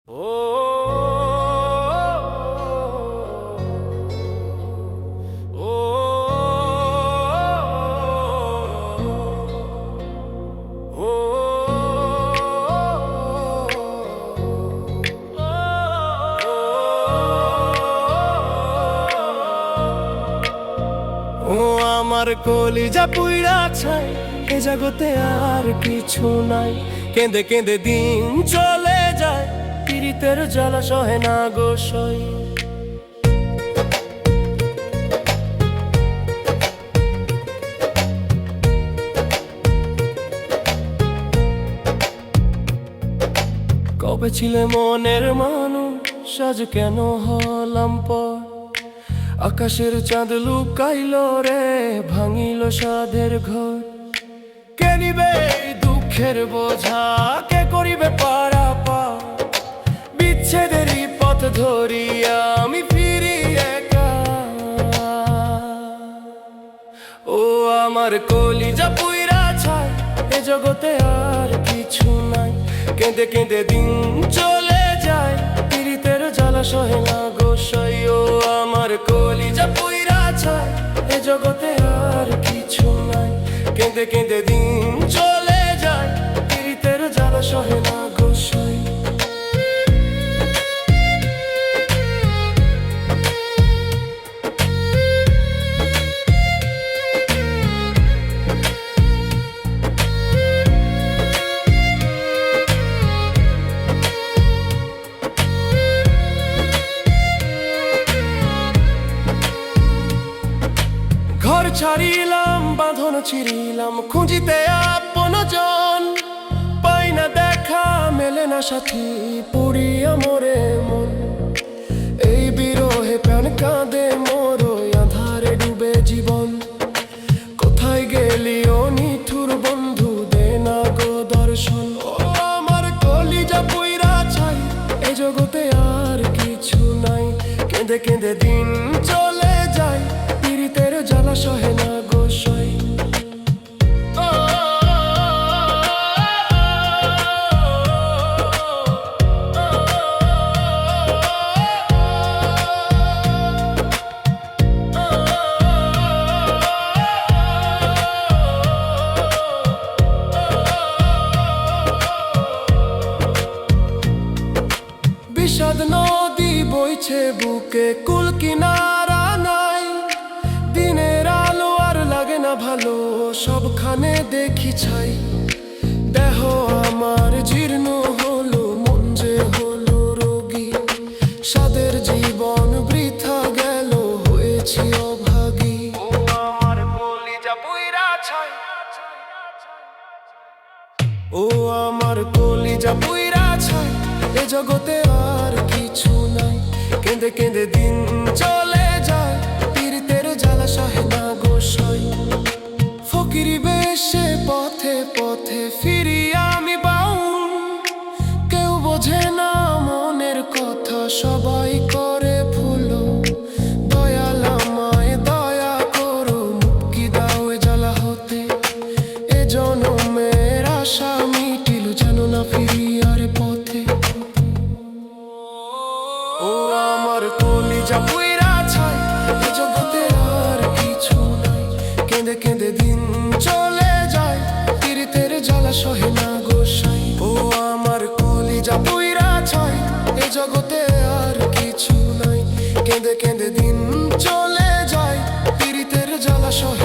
ও ও ও আমার কলিজা পুইরা ছাই, এ জগতে আর কিছু নাই। কেঁদে কেঁদে দিন চলে যায়, পীড়িতের জ্বালা সহে না গো সই। কবে ছিলে মনের মানুষ, আজ কেন হলাম পর? আকাশের চাঁদ লুকাইল রে, ভাঙিল সাধের ঘর। কে নিবে এই দুঃখের বোঝা, কে করিবে পারাপার? বিচ্ছেদেরই পথ ধরিয়া আমি ফিরি একা। ও আমার কলিজা পুইরা ছাই, এ জগতে আর কিছু নাই। কেঁদে কেঁদে দিন চলে যায়, পীড়িতের জ্বালা সহে না গো সই। ও আমার কলিজা পুইরা ছাই, এ জগতে আর কিছু নাই। কেঁদে কেঁদে দিন চলে যায়, পীড়িতের জ্বালা সহে না গো সই। ঘর ছাড়িলাম, বাঁধন ছিড়িলাম, খুঁজিতে আপন জন। পাই না দেখা, মেলে না সাথী, পুড়িয়া মরে মন। এই বিরহে প্রাণ কাঁদে মোর, আধারে ডুবে জীবন। কোথায় গেলি ও নিঠুর বন্ধু, দে না গো দর্শন। ও আমার কলিজা পুইরা ছাই, এ জগতে আর কিছু নাই। কেঁদে কেঁদে দিন চলে যায়, পীড়িতের জ্বালা সহে না গো সই। বিষাদ নদী বইছে বুকে, কুল কিনারা নাই। দিনের আলো আর লাগে না ভালো, সবখানে দেখি ছাই। দেহ আমার জীর্ণ হলো, মন যে হলো রোগী। সাদের জীবন বৃথা গেল, হয়েছি অভাগী। ও আমার কলিজা পুইরা ছাই, ও আমার কলিজা পুইরা ছাই, এ জগতে আর কিছু নাই। কেঁদে কেঁদে দিন চলে যায়, পীড়িতের জ্বালা সহে না গো সই। ফকিরি বেশে পথে পথে ফিরি আমি বাউল। কেউ বোঝে না মনের কথা, সবাই করে ভুল। দয়াল আমায় দয়া করো, মুক্তি দাও এ জ্বালা হতে। এ জনমের আশা মিটিল, যেন না ফিরি আর পথে। ও আমার কলিজা পুইরা ছাই, এ জগতে আর কিছু নাই। কেঁদে কেঁদে দিন চলে যায়, পীড়িতের জ্বালা সহে না গো সই। ও আমার কলিজা পুইরা ছাই, এ জগতে আর কিছু নাই। কেঁদে কেঁদে দিন চলে যায়, পীড়িতের জ্বালা সহে